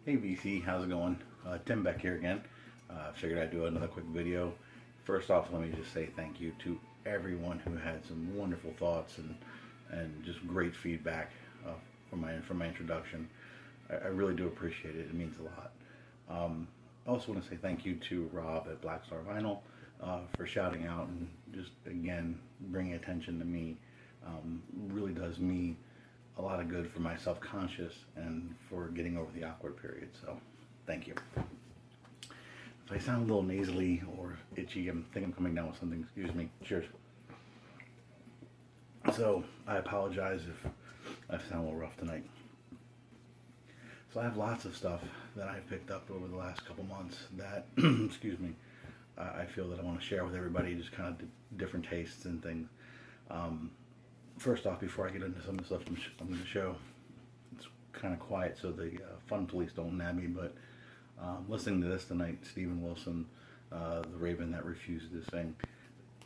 Hey VC, how's it going? Tim Beck here again. Figured I'd do another quick video. First off, let me just say thank you to everyone who had some wonderful thoughts and just great feedback uh, from my introduction. I really do appreciate it. It means a lot. I also want to say thank you to Rob at Black Star Vinyl for shouting out and just again bringing attention to me. Really does me a lot of good for my self-conscious and for getting over the awkward period. So, thank you. If I sound a little nasally or itchy, I think I'm coming down with something. Excuse me. Cheers. So, I apologize if I sound a little rough tonight. So, I have lots of stuff that I've picked up over the last couple months that, excuse me, I feel that I want to share with everybody, just kind of different tastes and things. Um, First off, before I get into some of the stuff I'm going to show, it's kind of quiet so the fun police don't nab me, but listening to this tonight, Stephen Wilson, The Raven That Refused to Sing,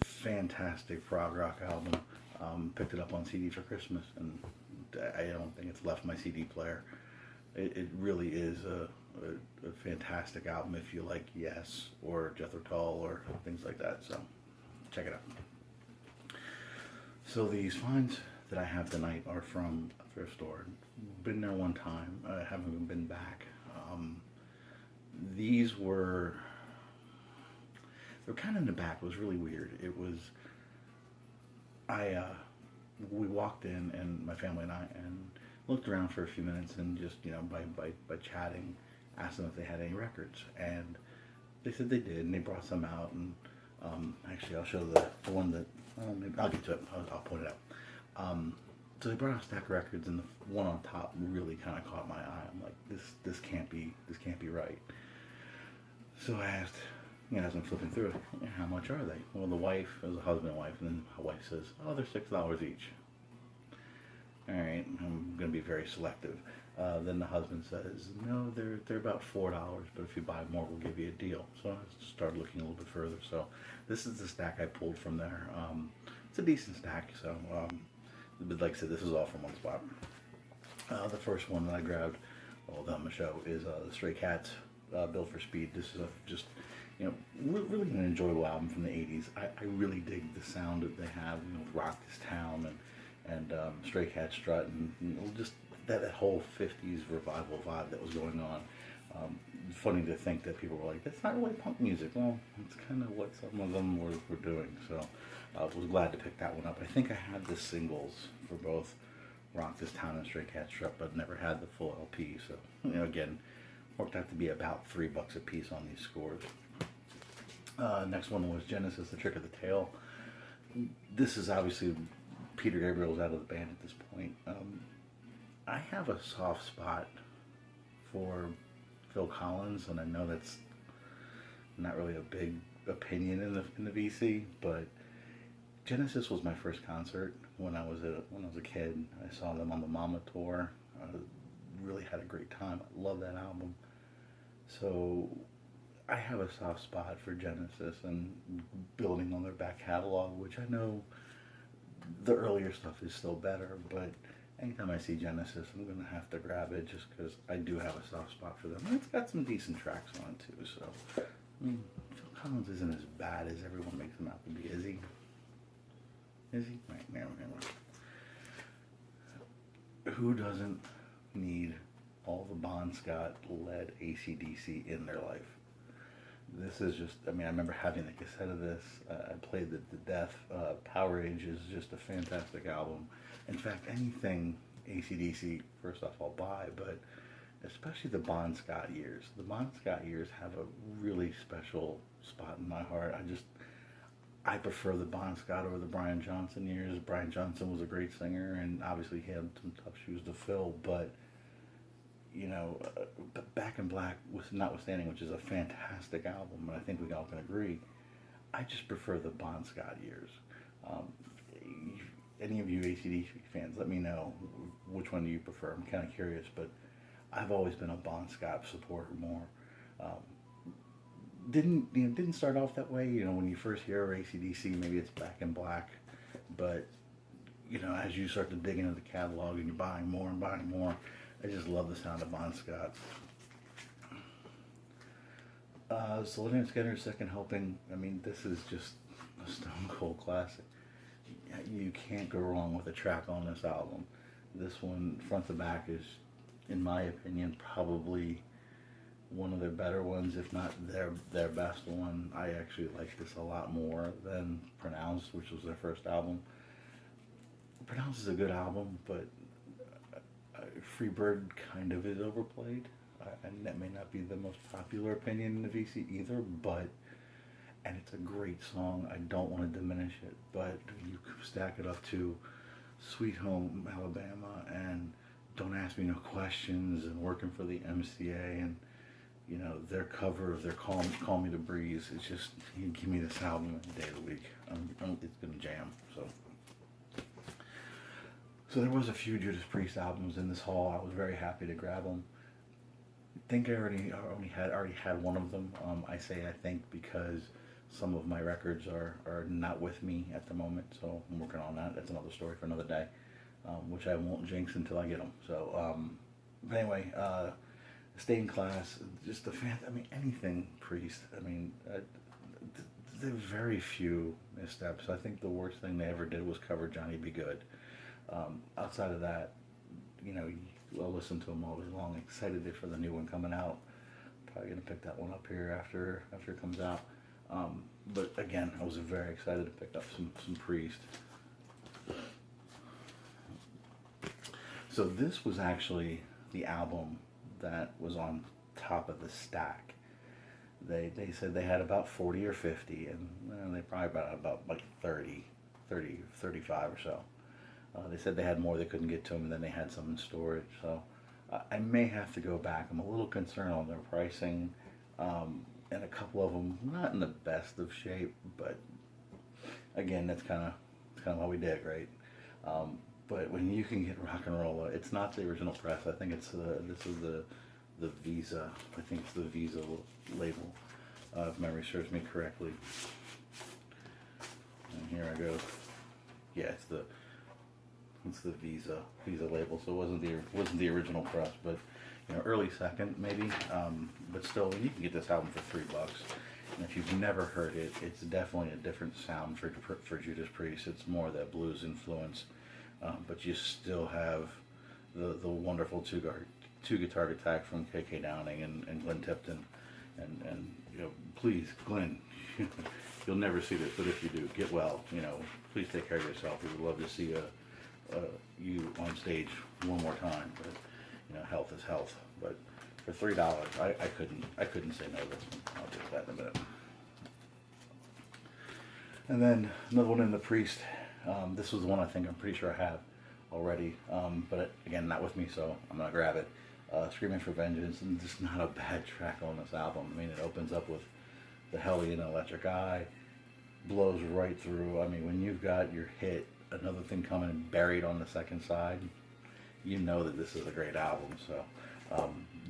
fantastic prog rock album. Picked it up on CD for Christmas, and I don't think it's left my CD player. It really is a fantastic album if you like Yes or Jethro Tull or things like that, so check it out. So these finds that I have tonight are from a thrift store. Been there one time. I haven't been back. These were kind of in the back. It was really weird. It was we walked in, and my family and I, and looked around for a few minutes, and just by chatting, asked them if they had any records, and they said they did, and they brought some out. And actually, I'll show the one that maybe I'll get to it. I'll point it out. So they brought out a stack of records, and the one on top really kind of caught my eye. I'm like, this can't be right. So I asked, as I'm flipping through it, how much are they? Well, the wife, it was a husband and wife, and then my wife says, oh, they're $6 each. All right, I'm going to be very selective. Then the husband says, no, they're about $4, but if you buy more, we'll give you a deal. So I started looking a little bit further. So this is the stack I pulled from there. It's a decent stack. So, but like I said, this is all from one spot. The first one that I grabbed, that I'm gonna show, is the Stray Cats, Built for Speed. This is just really an enjoyable album from the '80s. I really dig the sound that they have. Rock This Town and Stray Cat Strut, and just that whole 50s revival vibe that was going on. Funny to think that people were like, that's not really punk music. Well, it's kind of what some of them were doing. So I was glad to pick that one up. I think I had the singles for both Rock This Town and Stray Cat Strut, but never had the full LP. So, again, worked out to be about $3 a piece on these scores. Next one was Genesis, The Trick of the Tail. This is obviously Peter Gabriel's out of the band at this point. I have a soft spot for Phil Collins, and I know that's not really a big opinion in the VC, but Genesis was my first concert when I was a kid. I saw them on the Mama tour. Really had a great time. I love that album. So I have a soft spot for Genesis and building on their back catalog, which I know the earlier stuff is still better, but anytime I see Genesis, I'm going to have to grab it just because I do have a soft spot for them. And it's got some decent tracks on it too, so Phil Collins isn't as bad as everyone makes him out to be, is he? Is he? Right, never. Who doesn't need all the Bon Scott-led AC/DC in their life? This is just, I remember having the cassette of this. I played it to death. Power Age is just a fantastic album. In fact, anything AC/DC, first off, I'll buy, but especially the Bon Scott years. The Bon Scott years have a really special spot in my heart. I prefer the Bon Scott over the Brian Johnson years. Brian Johnson was a great singer, and obviously he had some tough shoes to fill, but Back in Black, notwithstanding, which is a fantastic album, and I think we all can agree, I just prefer the Bon Scott years. Any of you AC/DC fans, let me know which one do you prefer. I'm kind of curious, but I've always been a Bon Scott supporter more. Didn't start off that way. When you first hear AC/DC, maybe it's Back in Black, but as you start to dig into the catalog and you're buying more and buying more, I just love the sound of Bon Scott. So Leonard Skinner's Second Helping, I mean, this is just a stone cold classic. You can't go wrong with a track on this album. This one, front to back, is, in my opinion, probably one of their better ones, if not their best one. I actually like this a lot more than Pronounced, which was their first album. Pronounced is a good album, but Freebird kind of is overplayed. And that may not be the most popular opinion in the VC either, but, and it's a great song. I don't want to diminish it, but you stack it up to Sweet Home Alabama and Don't Ask Me No Questions and Working for the MCA and, you know, their cover of their Call Me the Breeze. It's just, you give me this album any day of the week. It's gonna jam. So there was a few Judas Priest albums in this haul. I was very happy to grab them. I think I already had one of them. I say I think because some of my records are not with me at the moment, so I'm working on that. That's another story for another day, which I won't jinx until I get them. So, but anyway, Stained Class, just the fan. I mean, anything Priest. I mean, there are very few missteps. I think the worst thing they ever did was cover Johnny Be Good. Outside of that, you know, I'll listen to them all day long. Excited for the new one coming out. Probably gonna pick that one up here after it comes out. But again, I was very excited to pick up some Priest. So this was actually the album that was on top of the stack. They said they had about 40 or 50, and they probably about like 30, 35 or so. They said they had more, they couldn't get to them, and then they had some in storage. So I may have to go back. I'm a little concerned on their pricing, and a couple of them not in the best of shape. But again, that's kind of how we dig, right? But when you can get Rock and Rolla, it's not the original press. I think it's this is the Visa. I think it's the Visa label, if memory serves me correctly. And here I go. Yeah, it's the Visa label, so it wasn't the original press, but you know, early second maybe. But still, you can get this album for $3. And if you've never heard it, it's definitely a different sound for Judas Priest. It's more that blues influence, but you still have the wonderful two guitar attack from K.K. Downing and Glenn Tipton, and you know, please, Glenn. You'll never see this, but if you do, get well. You know, please take care of yourself. We would love to see you on stage one more time, but you know, health is health. But for $3, I couldn't say no to this one. I'll take that in a minute. And then another one in the Priest. This was the one I think I'm pretty sure I have already, but again, not with me, so I'm gonna grab it. Screaming for Vengeance, and just not a bad track on this album. I mean, it opens up with the Hellion Electric Eye, blows right through. I mean, when you've got your hit, another thing coming buried on the second side, you know that this is a great album. So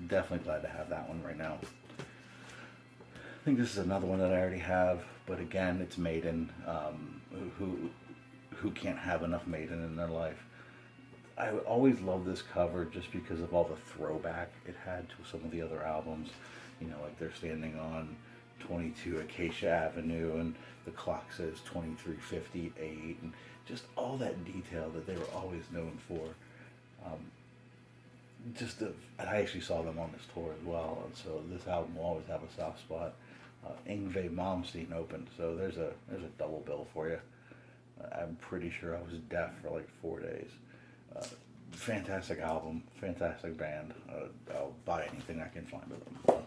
definitely glad to have that one right now. I think this is another one that I already have, but again, it's Maiden, who can't have enough Maiden in their life. I always love this cover just because of all the throwback it had to some of the other albums. You know, like they're standing on 22 Acacia Avenue and the clock says 23:58, and just all that detail that they were always known for. And I actually saw them on this tour as well, and so this album will always have a soft spot. Yngwie Malmsteen opened, so there's a double bill for you. I'm pretty sure I was deaf for like 4 days. Fantastic album, fantastic band. I'll buy anything I can find of them.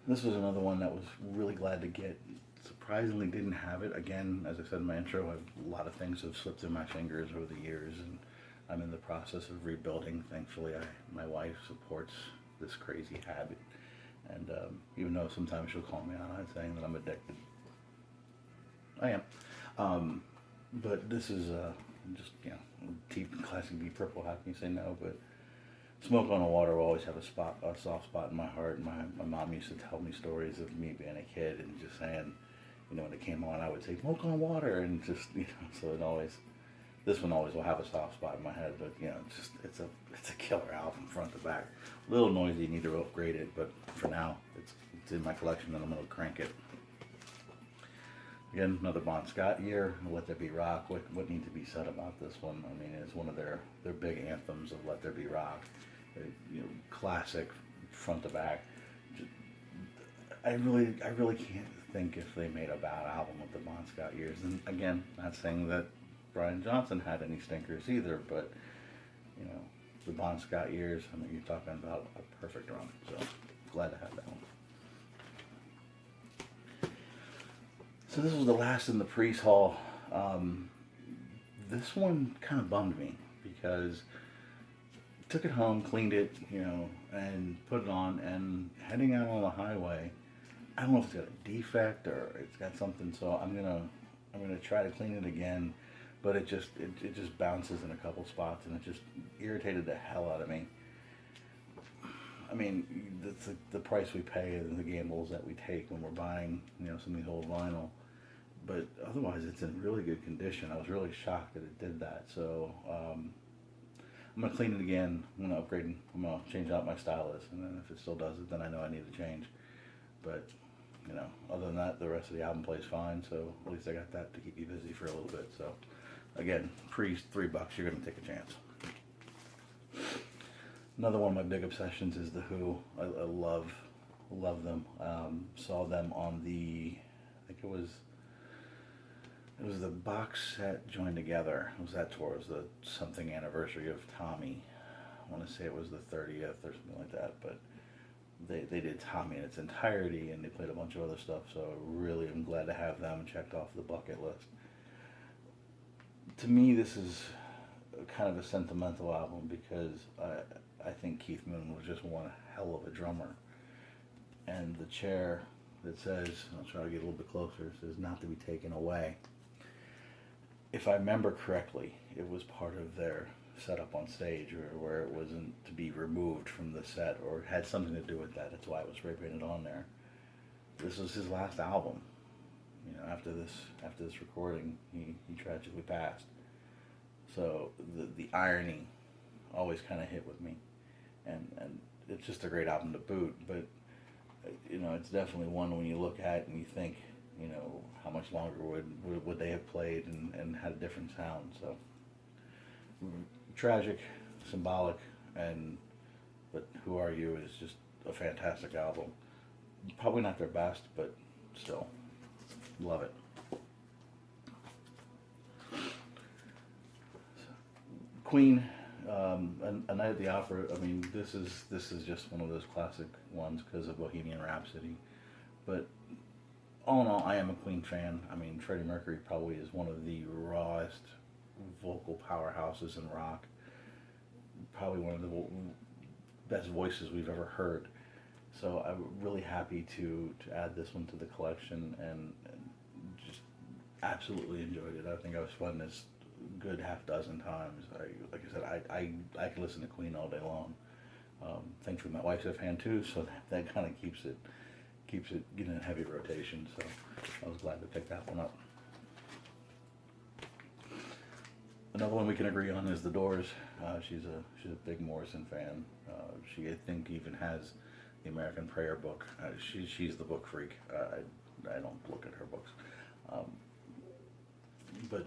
This was another one that was really glad to get. Surprisingly didn't have it. Again, as I said in my intro, a lot of things have slipped through my fingers over the years, and I'm in the process of rebuilding. Thankfully, my wife supports this crazy habit, and even though sometimes she'll call me on it saying that I'm addicted, I am. But this is just, you know, classic Deep Purple. How can you say no? But Smoke on the Water will always have a soft spot in my heart. My mom used to tell me stories of me being a kid and just saying, you know, when it came on, I would say Smoke on Water, and just, you know, so it always This one always will have a soft spot in my head, but it's a killer album front to back. A little noisy, need to upgrade it, but for now it's in my collection and I'm gonna crank it. Again, another Bon Scott year. Let There Be Rock. What needs to be said about this one? I mean, it's one of their big anthems of Let There Be Rock. Classic front to back. I really can't think if they made a bad album with the Bon Scott years. And again, not saying that Brian Johnson had any stinkers either, but the Bon Scott years, I mean, you're talking about a perfect run. So glad to have that one. So this was the last in the Priest haul. This one kind of bummed me because took it home, cleaned it, and put it on, and heading out on the highway, I don't know if it's got a defect or it's got something, so I'm gonna try to clean it again, but it just bounces in a couple spots, and it just irritated the hell out of me. I mean, that's the price we pay and the gambles that we take when we're buying, some of these old vinyl. But otherwise, it's in really good condition. I was really shocked that it did that. So I'm gonna clean it again. I'm gonna upgrade. I'm gonna change out my stylus, and then if it still does it, then I know I need to change. But other than that, the rest of the album plays fine. So at least I got that to keep me busy for a little bit. So again, Priest, $3. You're gonna take a chance. Another one of my big obsessions is The Who. I love them. Saw them on I think it was the box set Joined Together. It was that tour. It was the something anniversary of Tommy. I want to say it was the 30th or something like that. But they did Tommy in its entirety, and they played a bunch of other stuff. So I really am glad to have them checked off the bucket list. To me, this is kind of a sentimental album because I think Keith Moon was just one hell of a drummer. And the chair that says, I'll try to get a little bit closer, says not to be taken away. If I remember correctly, it was part of their setup on stage, or where it wasn't to be removed from the set, or had something to do with that. That's why it was spray painted on there. This was his last album. After this recording, he tragically passed. So the irony always kind of hit with me, and it's just a great album to boot. But it's definitely one when you look at and you think, how much longer would they have played and had a different sound. So tragic, symbolic, but Who Are You is just a fantastic album. Probably not their best, but still, love it. Queen, A Night at the Opera. I mean, this is just one of those classic ones because of Bohemian Rhapsody. But all in all, I am a Queen fan. I mean, Freddie Mercury probably is one of the rawest vocal powerhouses in rock. Probably one of the best voices we've ever heard. So I'm really happy to add this one to the collection, and just absolutely enjoyed it. I think I was fun this good half dozen times. Like I said, I can listen to Queen all day long. Thankfully, my wife's a fan too, so that kind of keeps it in heavy rotation. So I was glad to pick that one up. Another one we can agree on is The Doors. She's a big Morrison fan. She, I think, even has the American Prayer book. She's the book freak. I don't look at her books, but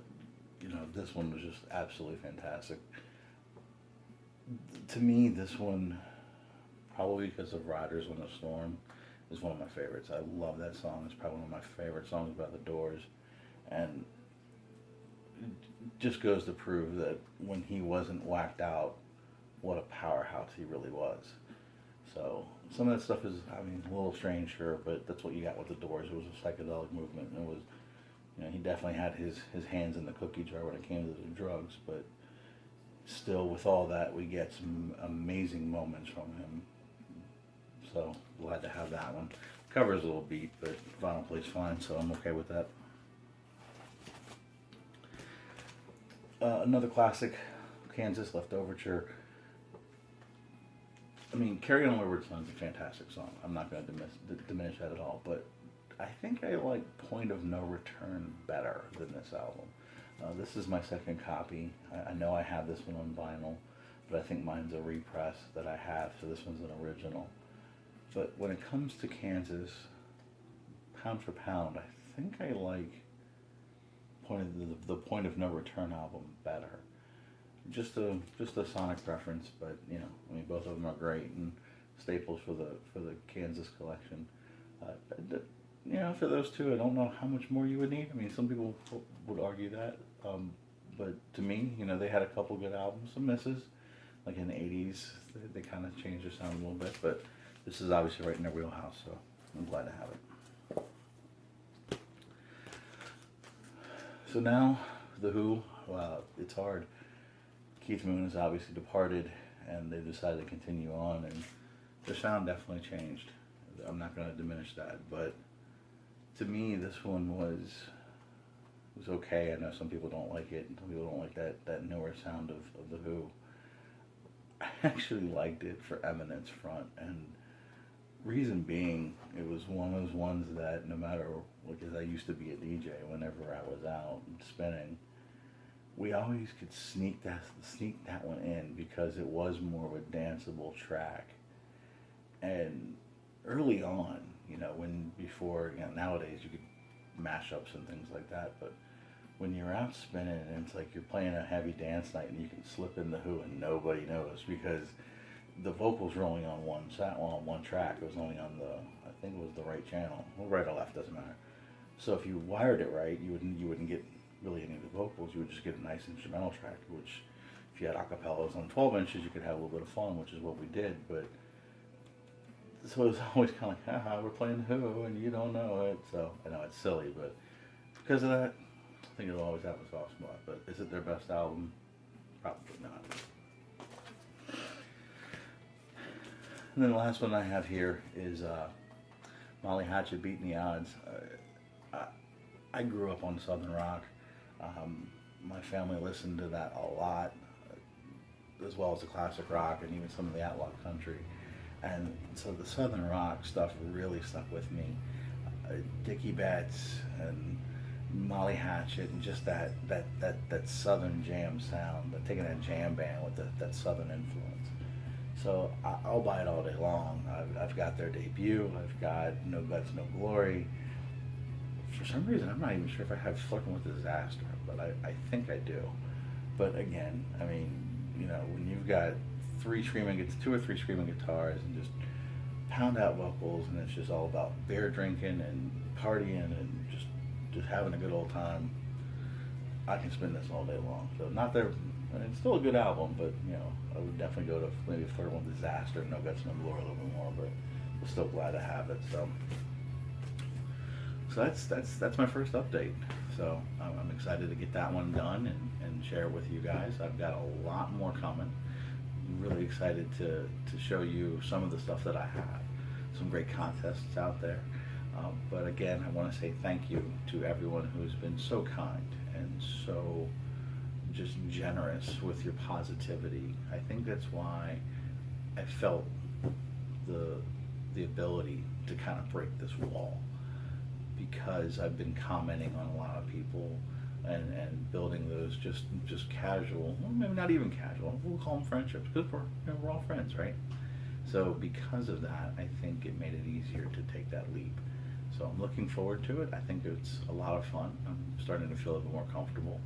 this one was just absolutely fantastic. To me, this one, probably because of Riders on the Storm, is one of my favorites. I love that song. It's probably one of my favorite songs about The Doors, and it just goes to prove that when he wasn't whacked out, what a powerhouse he really was. So some of that stuff is, I mean, a little strange, sure, but that's what you got with The Doors. It was a psychedelic movement, and it was, he definitely had his hands in the cookie jar when it came to the drugs, but still, with all that, we get some amazing moments from him. So glad to have that one. Cover's a little beat, but vinyl plays fine, so I'm okay with that. Another classic, Kansas Leftoverture. I mean, Carry On Wayward Son is a fantastic song. I'm not going to diminish that at all, but I think I like Point of No Return better than this album. This is my second copy. I know I have this one on vinyl, but I think mine's a repress that I have, so this one's an original. But when it comes to Kansas, pound for pound, I think I like the Point of No Return album better. Just a sonic preference, but I mean, both of them are great and staples for the Kansas collection. For those two, I don't know how much more you would need. I mean, some people would argue that, but to me, they had a couple good albums, some misses, like in the '80s. They kind of changed their sound a little bit, but this is obviously right in their wheelhouse, so I'm glad to have it. So now, The Who, it's hard. Keith Moon has obviously departed, and they decided to continue on, and their sound definitely changed. I'm not going to diminish that, but to me, this one was okay. I know some people don't like it, and some people don't like that newer sound of The Who. I actually liked it for Eminence Front, and reason being, it was one of those ones that no matter, because I used to be a DJ whenever I was out and spinning, we always could sneak that one in because it was more of a danceable track. And early on, nowadays you could mashups and things like that, but when you're out spinning and it's like you're playing a heavy dance night and you can slip in The Who and nobody knows because the vocals were only on one track. It was only on I think it was the right channel, well, right or left, doesn't matter. So if you wired it right, you wouldn't get really any of the vocals. You would just get a nice instrumental track, which if you had acapellas on 12 inches, you could have a little bit of fun, which is what we did. But so it was always kind of like, haha, we're playing The Who and you don't know it. So I know it's silly, but because of that, I think it'll always have a soft spot. But is it their best album? Probably not. And then the last one I have here is Molly Hatchet, Beating the Odds. I grew up on Southern rock. My family listened to that a lot, as well as the classic rock and even some of the outlaw country. And so the Southern rock stuff really stuck with me. Dickie Betts and Molly Hatchet and just that Southern jam sound, taking that jam band with that Southern influence. So I'll buy it all day long. I've got their debut. I've got No Guts, No Glory. For some reason, I'm not even sure if I have Flirting with Disaster, but I think I do. But again, I mean, when you've got two or three screaming guitars and just pound out vocals, and it's just all about beer drinking and partying and just having a good old time, I can spin this all day long. So not their, it's still a good album, but I would definitely go to maybe Flirting with Disaster, No Guts, No Glory a little bit more, but we're still glad to have it. So that's my first update. So I'm excited to get that one done and share it with you guys. I've got a lot more coming. I'm really excited to show you some of the stuff that I have. Some great contests out there. But again, I want to say thank you to everyone who's been so kind and so just generous with your positivity. I think that's why I felt the ability to kind of break this wall, because I've been commenting on a lot of people and building those just casual, well, maybe not even casual, we'll call them friendships, because we're all friends, right? So because of that, I think it made it easier to take that leap. So I'm looking forward to it. I think it's a lot of fun. I'm starting to feel a bit more comfortable,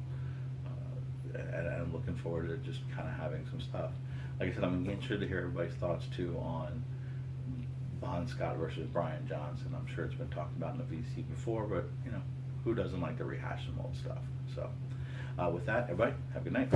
and I'm looking forward to just kind of having some stuff. Like I said, I'm interested to hear everybody's thoughts too on Bon Scott versus Brian Johnson. I'm sure it's been talked about in the VC before, but who doesn't like to rehash some old stuff? So with that, everybody, have a good night.